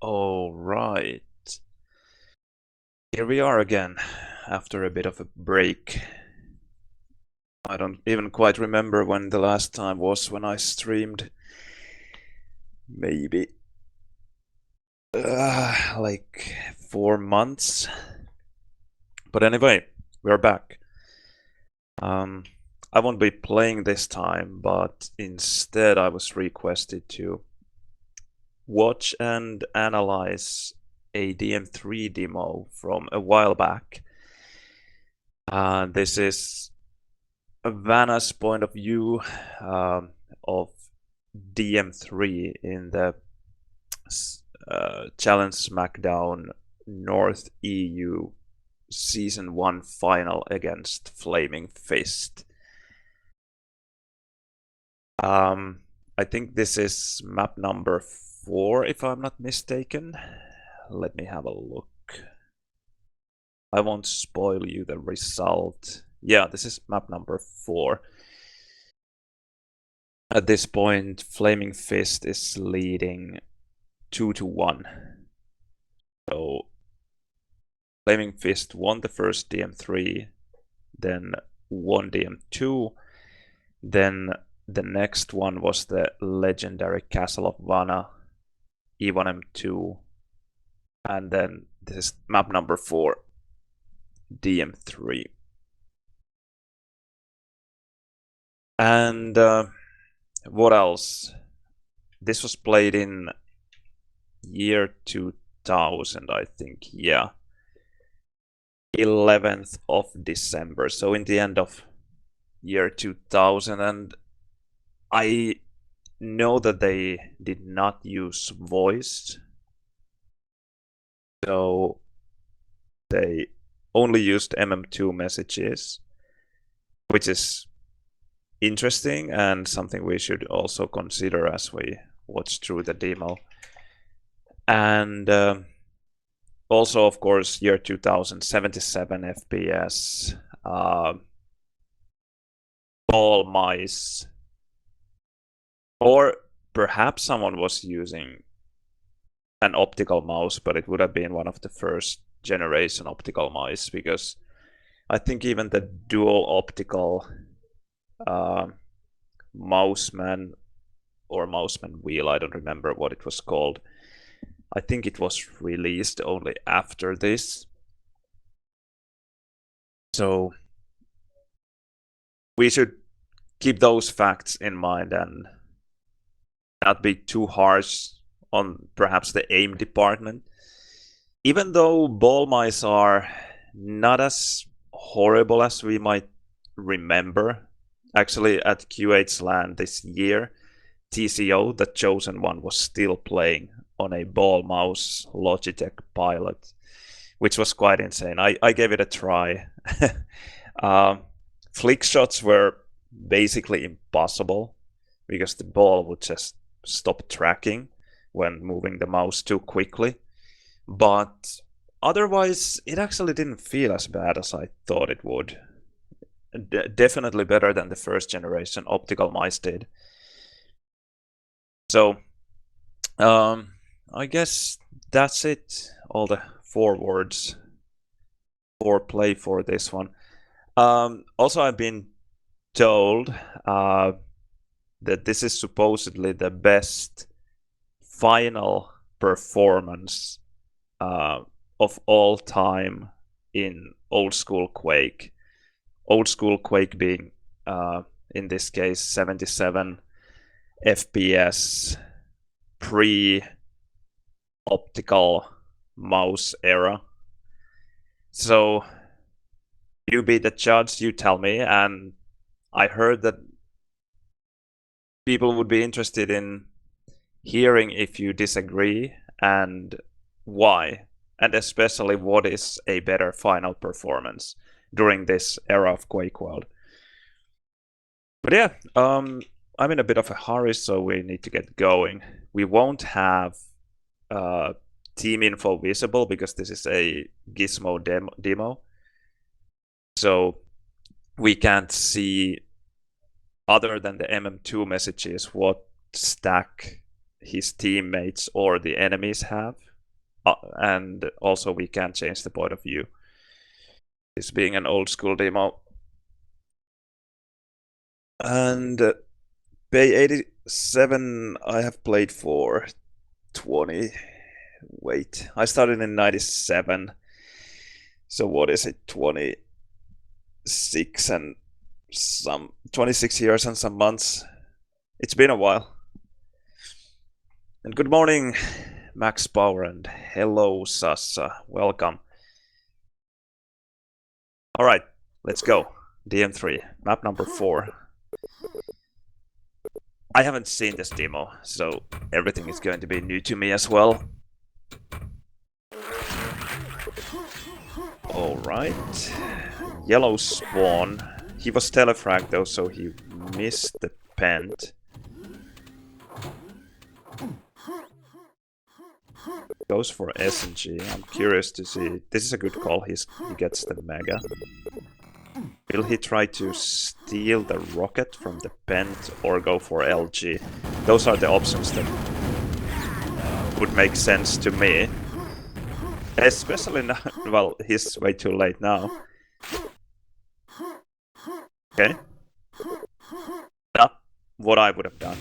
All right. Here we are again after a bit of a break. I don't even quite remember when the last time was when I streamed. Maybe like 4 months. But anyway, we're back. I won't be playing this time, but instead I was requested to watch and analyze a DM3 demo from a while back. This is Vana's point of view of DM3 in the Challenge Smackdown North EU Season 1 final against Flaming Fist. I think this is map number 4, if I'm not mistaken. Let me have a look. I won't spoil you the result. Yeah, this is map number 4. At this point, Flaming Fist is leading 2-1. So Flaming Fist won the first DM3, then won DM2, then the next one was the legendary Castle of Vana, E1M2, and then this is map number 4, DM3. And what else? This was played in year 2000, I think. Yeah, 11th of December. So in the end of year 2000, and I know that they did not use voice, so they only used MM2 messages, which is interesting and something we should also consider as we watch through the demo. And also, of course, year 2077 FPS, ball mice, or perhaps someone was using an optical mouse, but it would have been one of the first generation optical mice, because I think even the dual optical mouseman or mouseman wheel, I don't remember what it was called, I think it was released only after this. So we should keep those facts in mind and not be too harsh on perhaps the aim department. Even though ball mice are not as horrible as we might remember, actually at QH LAN this year, TCO, the chosen one, was still playing on a ball mouse Logitech Pilot, which was quite insane. I gave it a try. Flick shots were basically impossible because the ball would just stop tracking when moving the mouse too quickly. But otherwise, it actually didn't feel as bad as I thought it would. Definitely better than the first generation optical mice did. So, I guess that's it. All the forwards for play for this one. Also, I've been told that this is supposedly the best final performance of all time in old school Quake. Old school Quake being, in this case, 77 FPS pre-optical mouse era. So you be the judge, you tell me, and I heard that people would be interested in hearing if you disagree and why, and especially what is a better final performance during this era of Quakeworld. But yeah, I'm in a bit of a hurry, so we need to get going. We won't have team info visible because this is a Gizmo demo. So we can't see, other than the MM2 messages, what stack his teammates or the enemies have. and also we can change the point of view. This being an old school demo. And Bay 87 I have played for 20. Wait, I started in 97. So what is it? 26 and some 26 years and some months. It's been a while. And good morning, Max Power, and hello, Sassa. Welcome. All right, let's go. DM3, map number 4. I haven't seen this demo, so everything is going to be new to me as well. All right. Yellow spawn. He was telefragged though, so he missed the pent. Goes for SNG. I'm curious to see. This is a good call. He gets the mega. Will he try to steal the rocket from the pent or go for LG? Those are the options that would make sense to me. Especially now. Well, he's way too late now. Okay. Not what I would have done.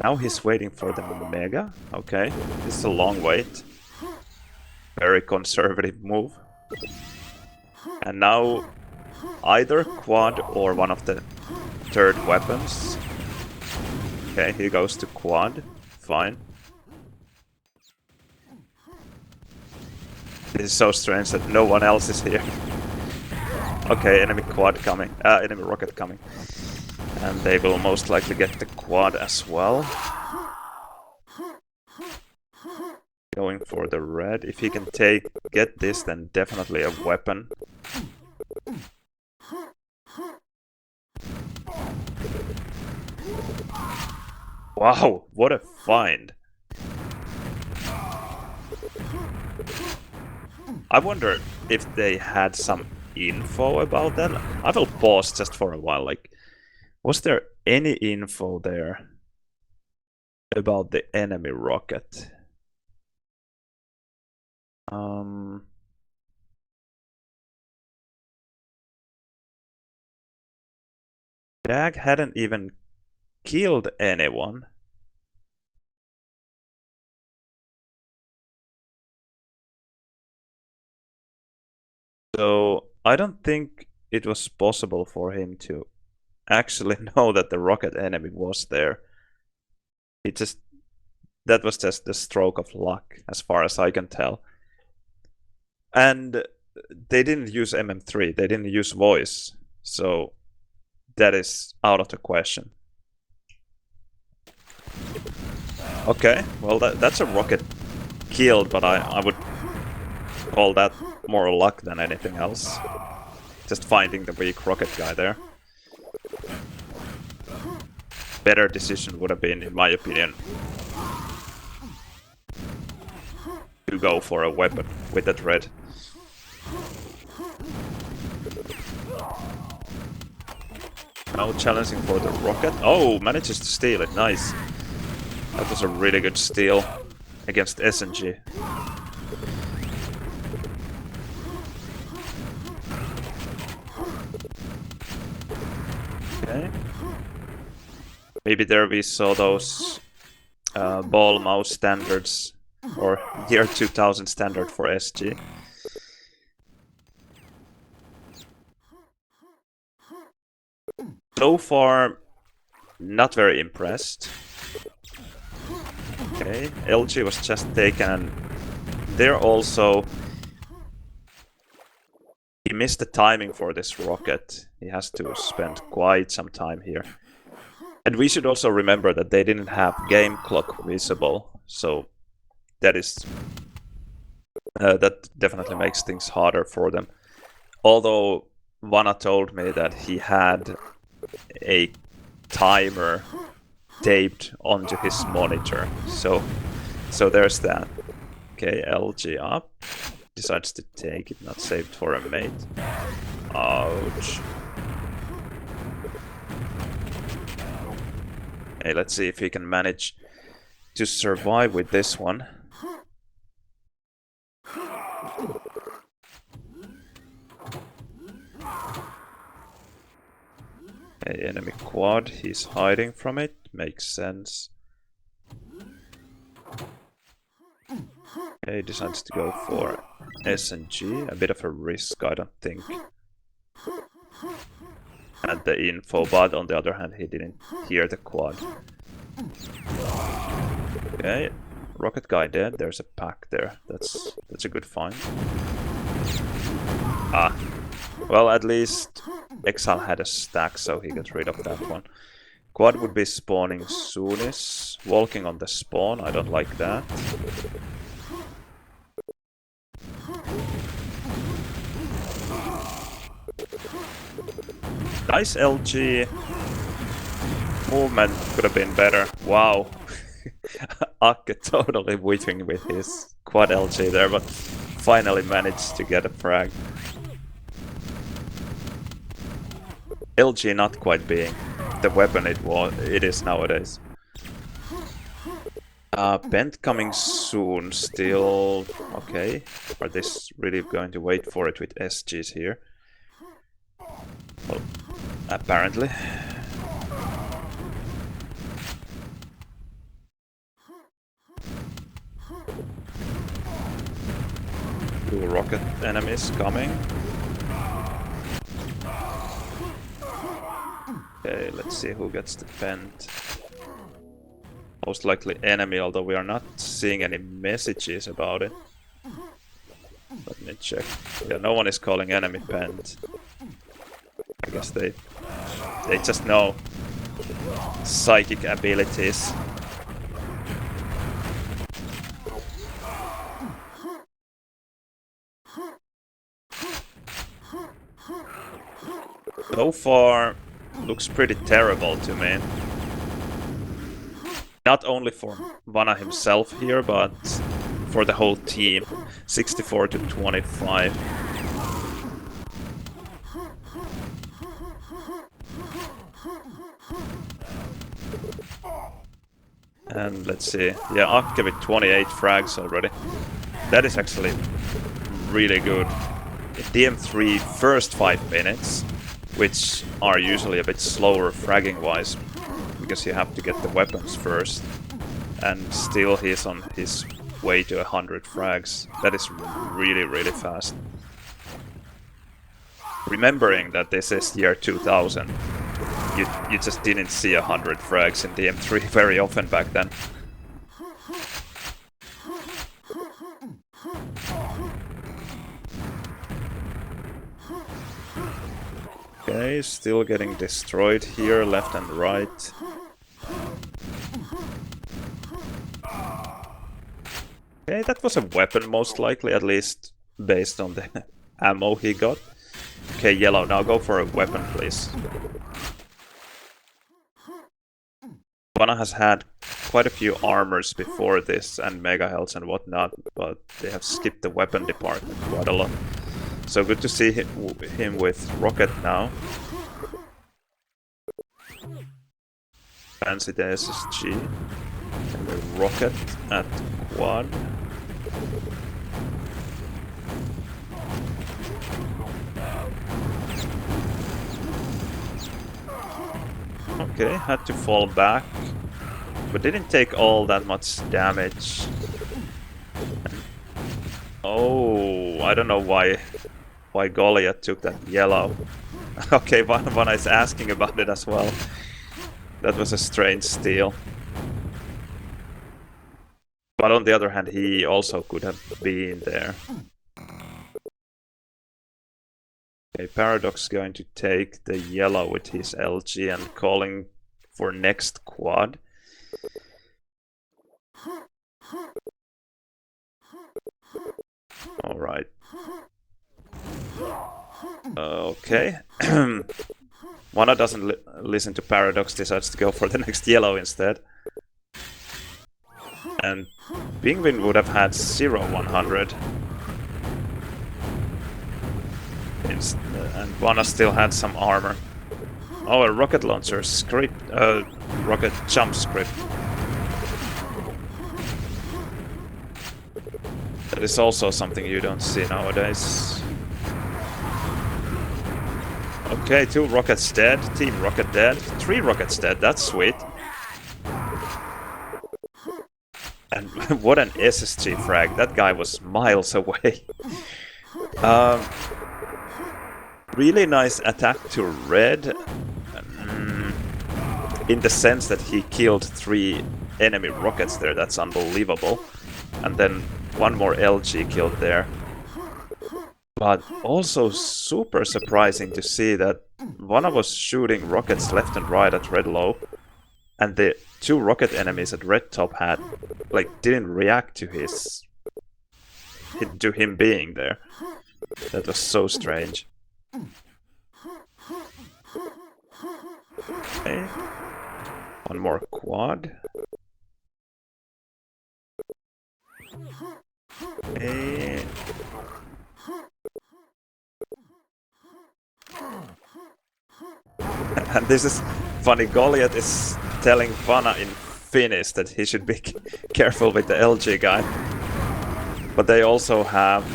Now he's waiting for the mega. Okay, this is a long wait. Very conservative move. And now either quad or one of the third weapons. Okay, he goes to quad. Fine. This is so strange that no one else is here. Okay, enemy quad coming. Enemy rocket coming. And they will most likely get the quad as well. Going for the red. If he can get this, then definitely a weapon. Wow, what a find. I wonder if they had some info about that. I will pause just for a while. Like, was there any info there about the enemy rocket? Dag hadn't even killed anyone. So I don't think it was possible for him to actually know that the rocket enemy was there. That was just the stroke of luck, as far as I can tell. And they didn't use MM3, they didn't use voice, so that is out of the question. Okay, well that's a rocket killed, but I would call that more luck than anything else. Just finding the weak rocket guy there. Better decision would have been, in my opinion, to go for a weapon with that red. Now challenging for the rocket. Oh, manages to steal it. Nice. That was a really good steal against SNG. Okay. Maybe there we saw those ball mouse standards, or year 2000 standard for SG. So far, not very impressed. Okay, LG was just taken, and there also he missed the timing for this rocket. He has to spend quite some time here. And we should also remember that they didn't have game clock visible, so that is that definitely makes things harder for them. Although Vana told me that he had a timer taped onto his monitor, so there's that. Okay, LG up, decides to take it, not saved for a mate. Ouch. Okay, let's see if he can manage to survive with this one. Okay, enemy quad, he's hiding from it, makes sense. Okay, decides to go for SNG, a bit of a risk, I don't think. Had the info, but on the other hand, he didn't hear the quad. Okay, rocket guy dead. There's a pack there. That's a good find. Ah, well, at least Exile had a stack, so he got rid of that one. Quad would be spawning soonest. Walking on the spawn, I don't like that. Nice LG. Movement could have been better. Wow. Akke totally whiffing with his quad LG there, but finally managed to get a frag. LG not quite being the weapon it is nowadays. Bent coming soon, still okay. Are they really going to wait for it with SGs here? Well, apparently. Two rocket enemies coming. Okay, let's see who gets the Bent. Most likely enemy, although we are not seeing any messages about it. Let me check. Yeah, no one is calling enemy Bent. I guess they just know psychic abilities. So far, looks pretty terrible to me. Not only for Vana himself here, but for the whole team. 64 to 25. And let's see. Yeah, Akke with 28 frags already. That is actually really good. In DM3 first 5 minutes, which are usually a bit slower fragging wise, because you have to get the weapons first, and still he's on his way to 100 frags. That is really, really fast. Remembering that this is year 2000, you just didn't see 100 frags in DM3 very often back then. Okay, still getting destroyed here, left and right. Okay, that was a weapon most likely, at least based on the ammo he got. Okay, yellow, now go for a weapon, please. Vana has had quite a few armors before this, and mega healths and whatnot, but they have skipped the weapon department quite a lot. So good to see him with rocket now. Fancy the SSG. And the rocket at quad. Okay, had to fall back, but didn't take all that much damage. Oh, I don't know why Goliath took that yellow. Okay, Vana is asking about it as well. That was a strange steal. But on the other hand, he also could have been there. Okay, Paradox going to take the yellow with his LG and calling for next quad. Alright. Okay. Vana doesn't listen to Paradox, decides to go for the next yellow instead. And Penguin would have had 0-100. And Vana still had some armor. Oh, a rocket launcher script, rocket jump script. That is also something you don't see nowadays. Okay, 2 rockets dead, Team Rocket dead, 3 rockets dead, that's sweet. And what an SSG frag, that guy was miles away. Really nice attack to red, in the sense that he killed 3 enemy rockets there, that's unbelievable. And then 1 more LG killed there. But also super surprising to see that Vana was shooting rockets left and right at red low, and the 2 rocket enemies at red top had, like, didn't react to him being there. That was so strange. Okay. 1 more quad. Okay. And this is funny, Goliath is telling Vana in Finnish that he should be careful with the LG guy. But they also have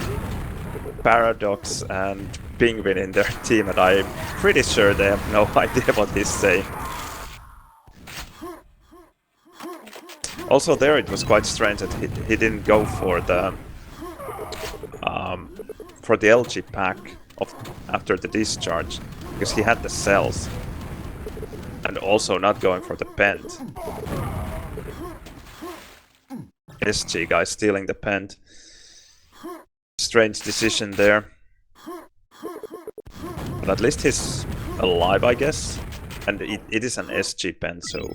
Paradox and Penguin in their team, and I'm pretty sure they have no idea what he's saying. Also there it was quite strange that he didn't go for the LG pack after the discharge, because he had the cells. And also not going for the pent. SG guy stealing the pent. Strange decision there. But at least he's alive, I guess. And it is an SG pen, so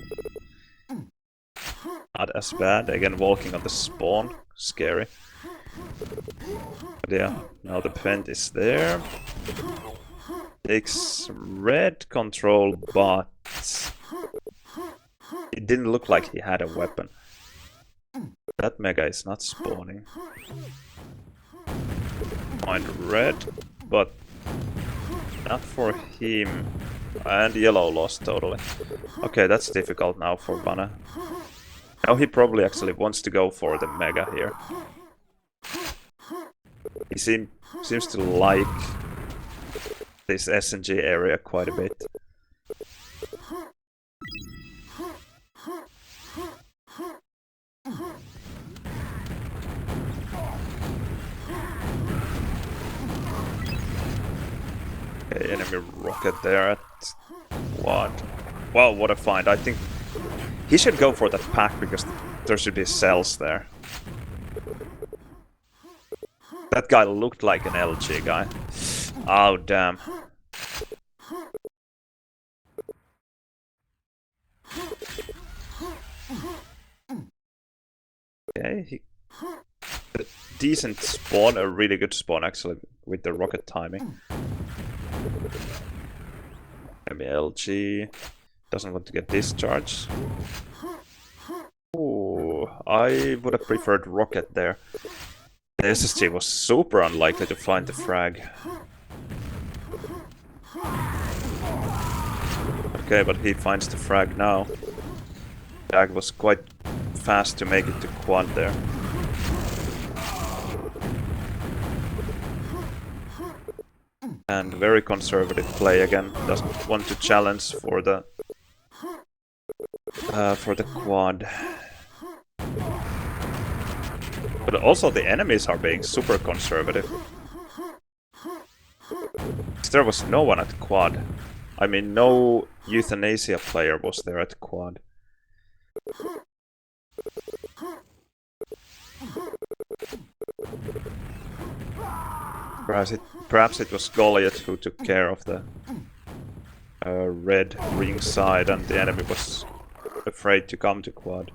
not as bad. Again, walking on the spawn. Scary. But yeah, now the pent is there. Takes red control, but it didn't look like he had a weapon. That mega is not spawning. Find red, but not for him. And yellow lost totally. Okay, that's difficult now for Vana. Now he probably actually wants to go for the mega here. He seems to like this SNG area quite a bit. Okay, enemy rocket there at quad. Wow, what a find. I think he should go for that pack because there should be cells there. That guy looked like an LG guy. Oh, damn. Okay, a decent spawn, a really good spawn actually, with the rocket timing. LG doesn't want to get discharged. Ooh, I would have preferred rocket there. The SSG was super unlikely to find the frag. Okay, but he finds the frag now. Jag was quite fast to make it to quad there. And very conservative play again. Doesn't want to challenge for the quad. But also the enemies are being super conservative. There was no one at quad. I mean, no euthanasia player was there at quad. Perhaps it was Goliath who took care of the red ring side, and the enemy was afraid to come to quad.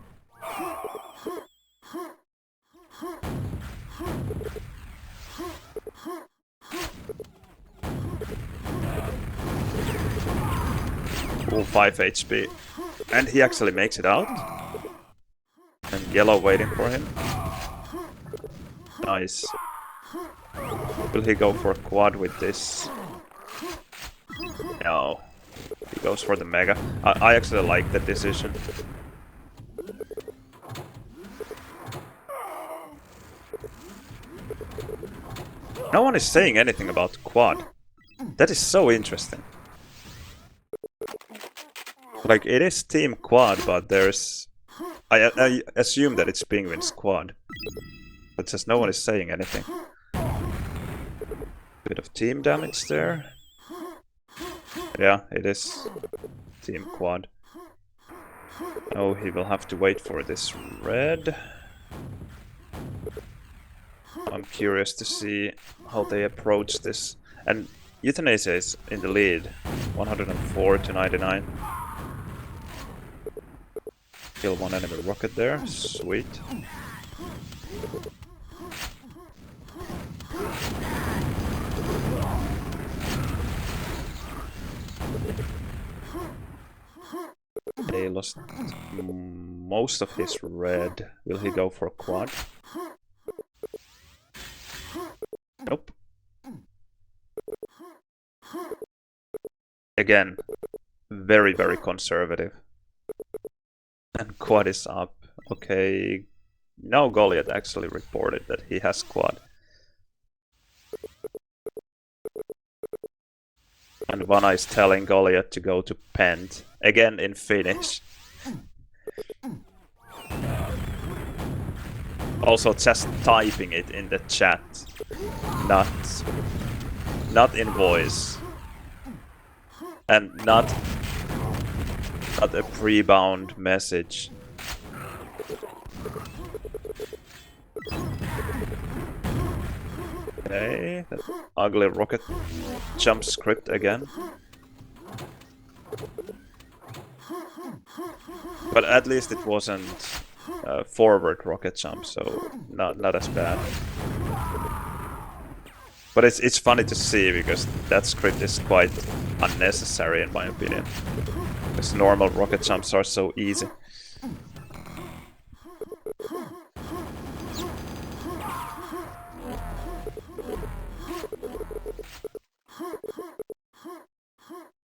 Ooh, 5 HP. And he actually makes it out. And yellow waiting for him. Nice. Will he go for a quad with this? No. He goes for the mega. I actually like that decision. No one is saying anything about quad. That is so interesting. Like, it is Team Quad, but there's... I assume that it's Penguin's Quad. But just no one is saying anything. Bit of team damage there. Yeah, it is Team Quad. Oh, he will have to wait for this red. I'm curious to see how they approach this. And Euthanasia is in the lead, 104 to 99. Kill one enemy rocket there, sweet. He lost most of his red. Will he go for quad? Nope. Again, very, very conservative. And quad is up. Okay. Now Goliath actually reported that he has quad. And Vana is telling Goliath to go to Pent. Again in Finnish. Also just typing it in the chat. Not in voice. And not a pre-bound message. Okay, that ugly rocket jump script again. But at least it wasn't a forward rocket jump, so not as bad. But it's funny to see because that script is quite unnecessary in my opinion. Because normal rocket jumps are so easy.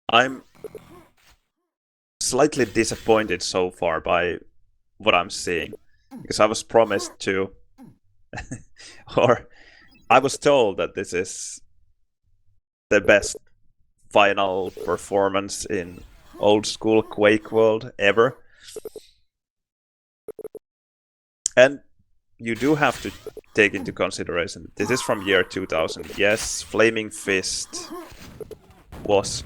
I'm slightly disappointed so far by what I'm seeing. Because I was promised to... or I was told that this is the best final performance in old school Quakeworld ever. And you do have to take into consideration, this is from year 2000. Yes, Flaming Fist was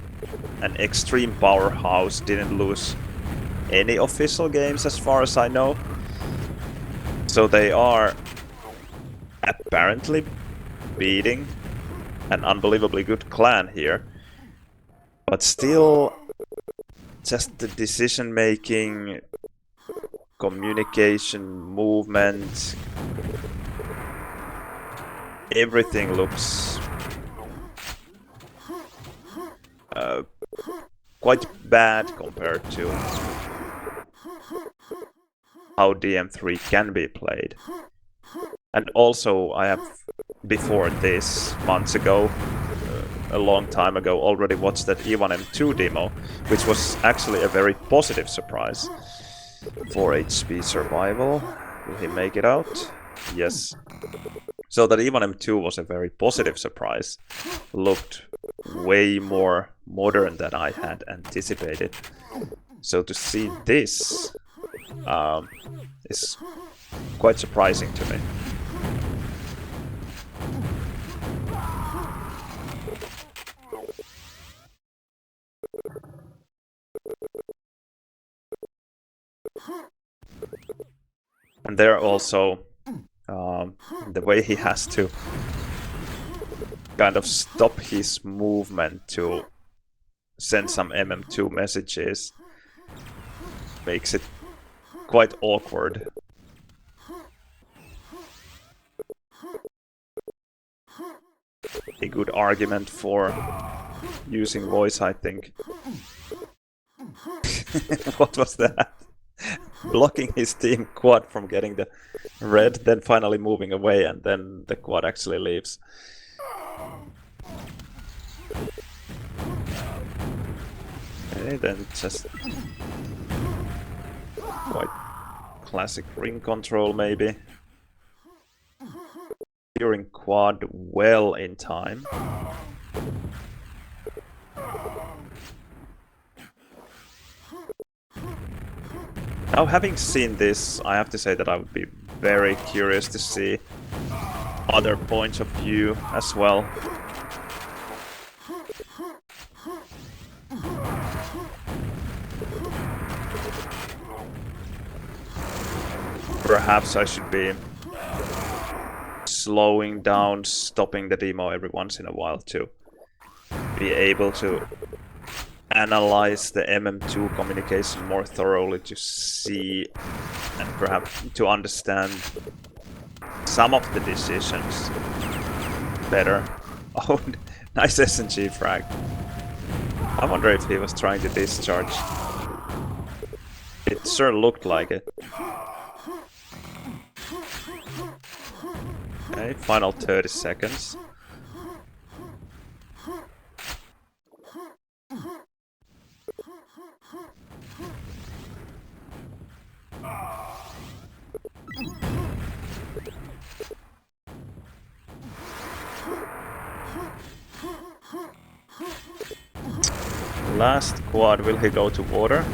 an extreme powerhouse, didn't lose any official games as far as I know. So they are apparently beating an unbelievably good clan here. But still, just the decision making, communication, movement, everything looks quite bad compared to how DM3 can be played. And also, I have, before this, months ago, a long time ago, already watched that E1M2 demo, which was actually a very positive surprise. 4 HP survival. Will he make it out? Yes. So that E1M2 was a very positive surprise. Looked way more modern than I had anticipated. So to see this is quite surprising to me. And there also, the way he has to kind of stop his movement to send some MM2 messages makes it quite awkward. A good argument for using voice, I think. What was that? Blocking his team quad from getting the red, then finally moving away, and then the quad actually leaves. Okay, then just quite classic ring control maybe. Securing quad well in time. Now, having seen this, I have to say that I would be very curious to see other points of view as well. Perhaps I should be slowing down, stopping the demo every once in a while to be able to analyze the MM2 communication more thoroughly, to see and perhaps to understand some of the decisions better. Oh, nice SNG frag. I wonder if he was trying to discharge. It sure looked like it. Okay, final 30 seconds. Last quad, will he go to water?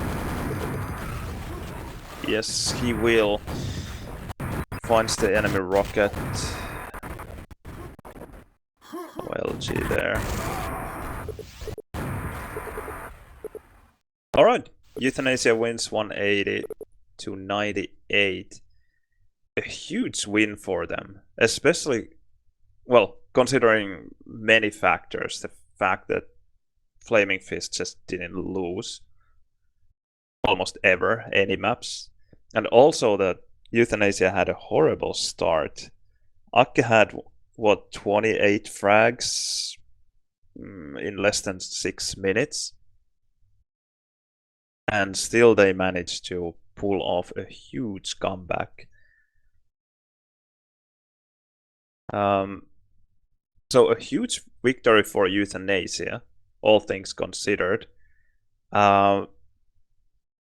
Yes, he will. Finds the enemy rocket. OLG there. Alright, Euthanasia wins 180 to 98. A huge win for them, especially, well, considering many factors. The fact that Flaming Fist just didn't lose almost ever any maps, and also that Euthanasia had a horrible start. Akke had, what, 28 frags in less than 6 minutes, and still they managed to pull off a huge comeback. So a huge victory for Euthanasia, all things considered. But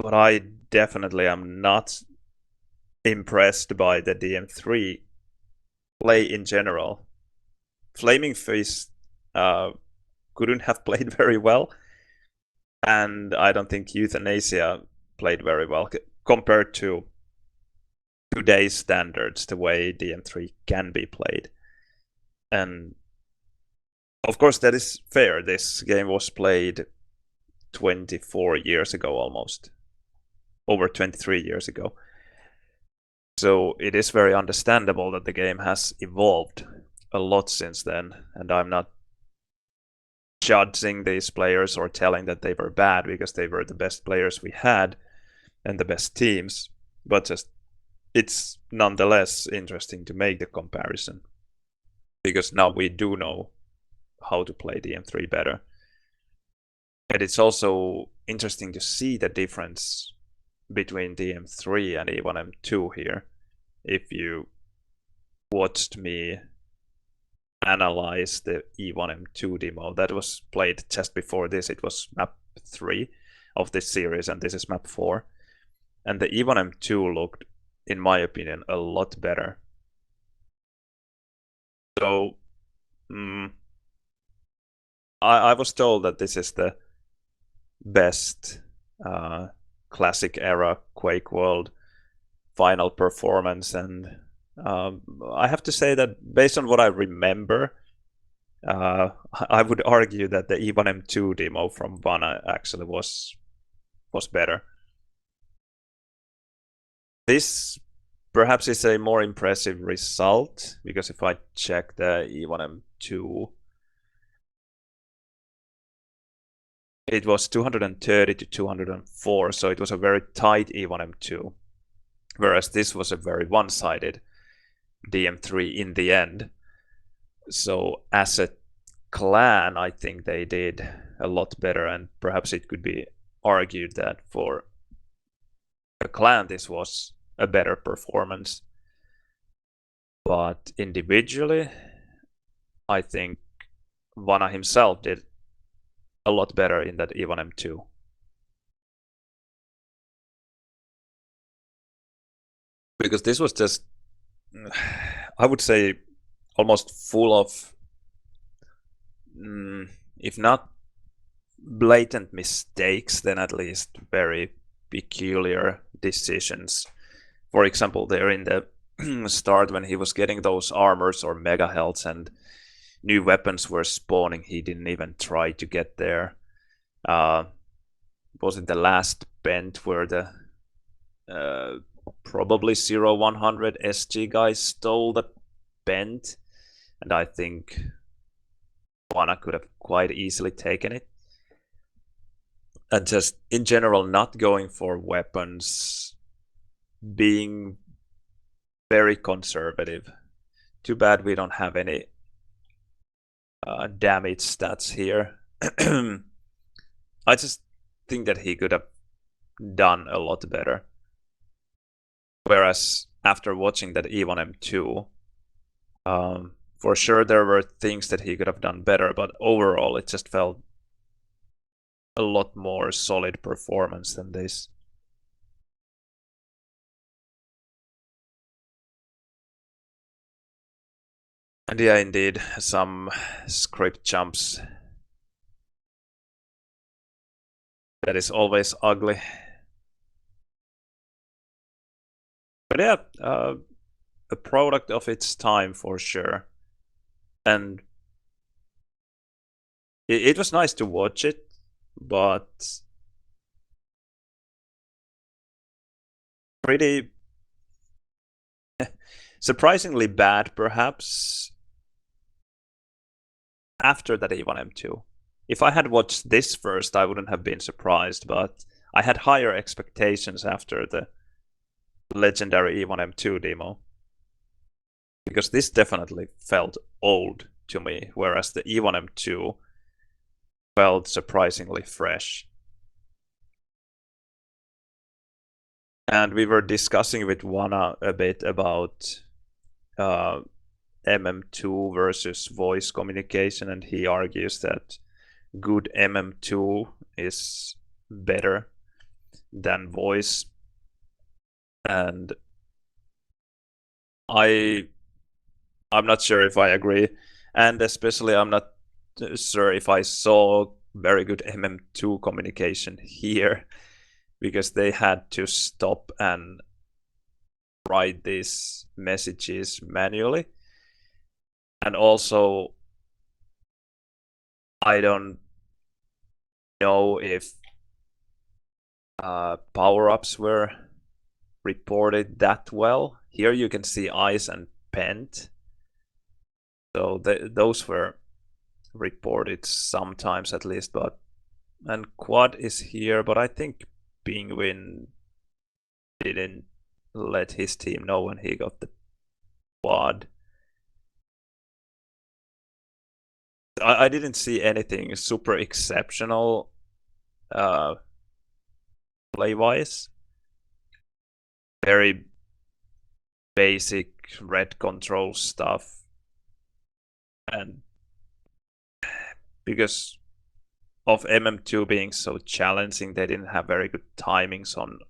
I definitely am not impressed by the DM3 play in general. Flaming Fist couldn't have played very well, and I don't think Euthanasia played very well compared to today's standards, the way DM3 can be played. And of course, that is fair. This game was played 24 years ago almost. Over 23 years ago. So it is very understandable that the game has evolved a lot since then, and I'm not judging these players or telling that they were bad, because they were the best players we had and the best teams, but just it's nonetheless interesting to make the comparison, because now we do know how to play DM3 better. And it's also interesting to see the difference between DM3 and E1M2 here. If you watched me analyze the E1M2 demo that was played just before this, it was map 3 of this series, and this is map 4. And the E1M2 looked, in my opinion, a lot better. So, I was told that this is the best classic era Quakeworld final performance, and I have to say that based on what I remember, I would argue that the E1M2 demo from Vana actually was better. This perhaps is a more impressive result, because if I check the E1M2, it was 230 to 204, so it was a very tight E1M2. Whereas this was a very one-sided DM3 in the end. So as a clan, I think they did a lot better, and perhaps it could be argued that for a clan this was a better performance. But individually, I think Vana himself did a lot better in that E1M2. Because this was just, I would say, almost full of, if not blatant mistakes, then at least very peculiar decisions. For example, there in the start when he was getting those armors or mega healths and new weapons were spawning, he didn't even try to get there. Was it the last bend where the probably 0100 SG guys stole the bend? And I think Vana could have quite easily taken it. And just in general, not going for weapons, being very conservative. Too bad we don't have any damage stats here. I just think that he could have done a lot better. Whereas after watching that E1M2, for sure there were things that he could have done better, but overall it just felt a lot more solid performance than this. And yeah, indeed, some script jumps. That is always ugly. But yeah, a product of its time for sure. And it was nice to watch it, but pretty surprisingly bad, perhaps, after that E1M2. If I had watched this first, I wouldn't have been surprised, but I had higher expectations after the legendary E1M2 demo. Because this definitely felt old to me, whereas the E1M2 felt surprisingly fresh. And we were discussing with Vana a bit about MM2 versus voice communication, and he argues that good MM2 is better than voice. And I'm not sure if I agree, and especially I'm not sure if I saw very good MM2 communication here, because they had to stop and write these messages manually. And also, I don't know if power-ups were reported that well. Here you can see Ice and Pent. So those were reported sometimes at least, but and Quad is here, but I think Penguin didn't let his team know when he got the Quad. I didn't see anything super exceptional play-wise. Very basic red control stuff. And because of MM2 being so challenging, they didn't have very good timings on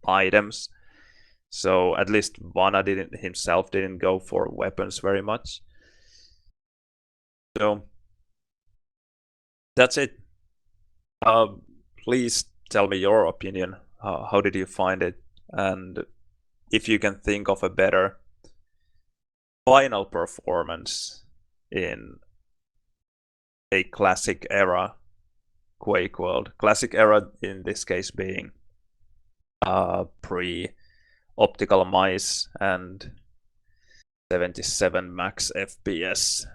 items. So at least Vana himself didn't go for weapons very much. So that's it. Please tell me your opinion. How did you find it? And if you can think of a better final performance in a classic era Quakeworld. Classic era in this case being pre-optical mice and 77 max FPS.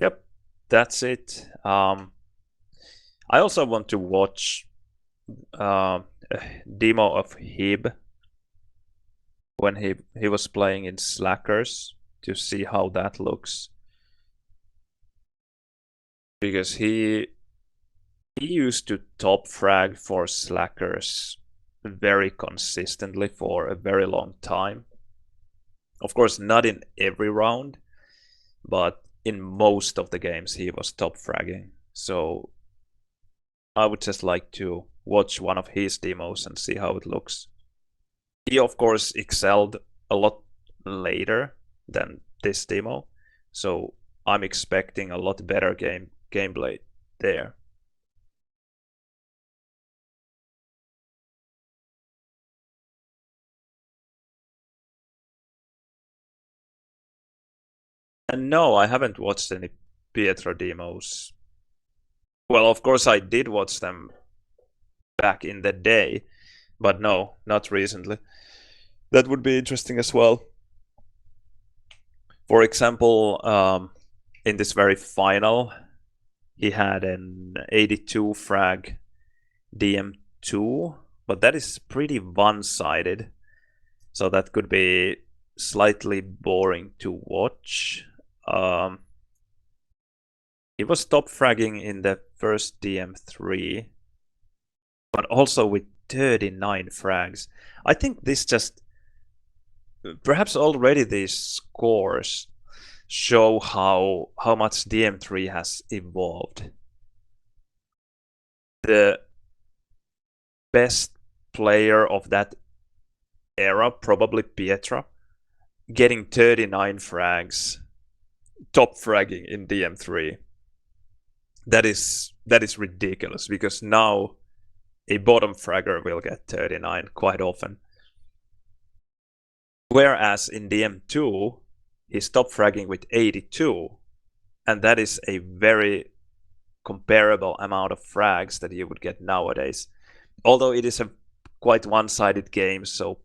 Yep, that's it. I also want to watch a demo of Hib when he was playing in Slackers to see how that looks, because he used to top frag for Slackers very consistently for a very long time. Of course, not in every round, but in most of the games he was top fragging. So I would just like to watch one of his demos and see how it looks. He of course excelled a lot later than this demo, so I'm expecting a lot better gameplay there. And no, I haven't watched any Pietro demos. Well, of course I did watch them back in the day, but no, not recently. That would be interesting as well. For example, in this very final, he had an 82 frag DM2, but that is pretty one-sided. So that could be slightly boring to watch. He was top fragging in the first DM3, but also with 39 frags. I think this just, perhaps already these scores show how much DM3 has evolved. The best player of that era, probably Pietra, getting 39 frags, top fragging in DM3. That is ridiculous, because now a bottom fragger will get 39 quite often. Whereas in DM2, he's top fragging with 82, and that is a very comparable amount of frags that you would get nowadays. Although it is a quite one-sided game, so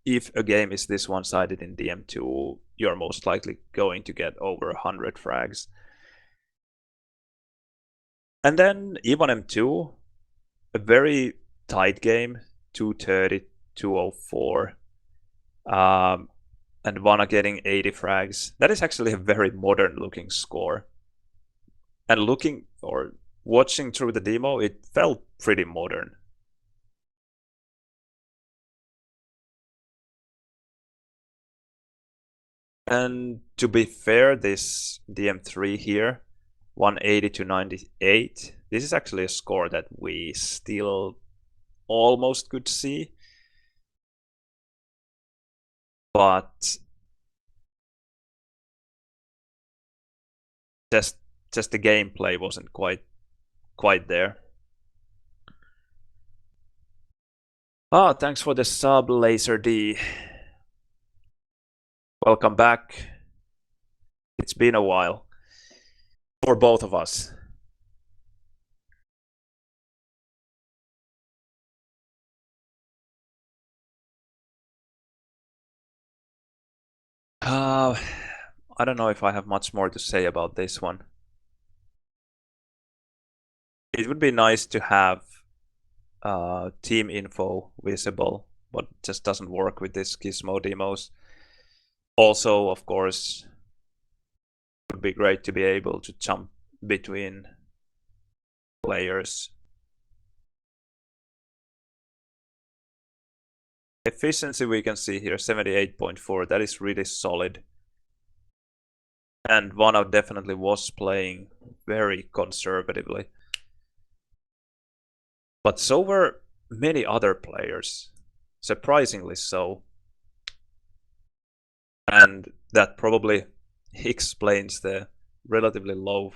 if a game is this one-sided in DM2, you're most likely going to get over 100 frags. And then even M2, a very tight game, 230, 204. And Vana getting 80 frags. That is actually a very modern looking score. And looking or watching through the demo, it felt pretty modern. And to be fair, this DM3 here, 180 to 98, this is actually a score that we still almost could see. But just the gameplay wasn't quite there. Ah, thanks for the sub, Laser D. Welcome back. It's been a while for both of us. I don't know if I have much more to say about this one. It would be nice to have team info visible, but just doesn't work with this Gizmo demos. Also, of course, it would be great to be able to jump between players. Efficiency we can see here, 78.4, that is really solid. And Vana definitely was playing very conservatively. But so were many other players, surprisingly so. And that probably explains the relatively low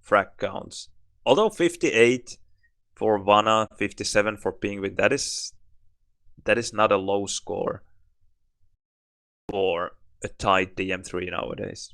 frag counts. Although 58 for Vana, 57 for Penguin, that is not a low score for a tight DM3 nowadays.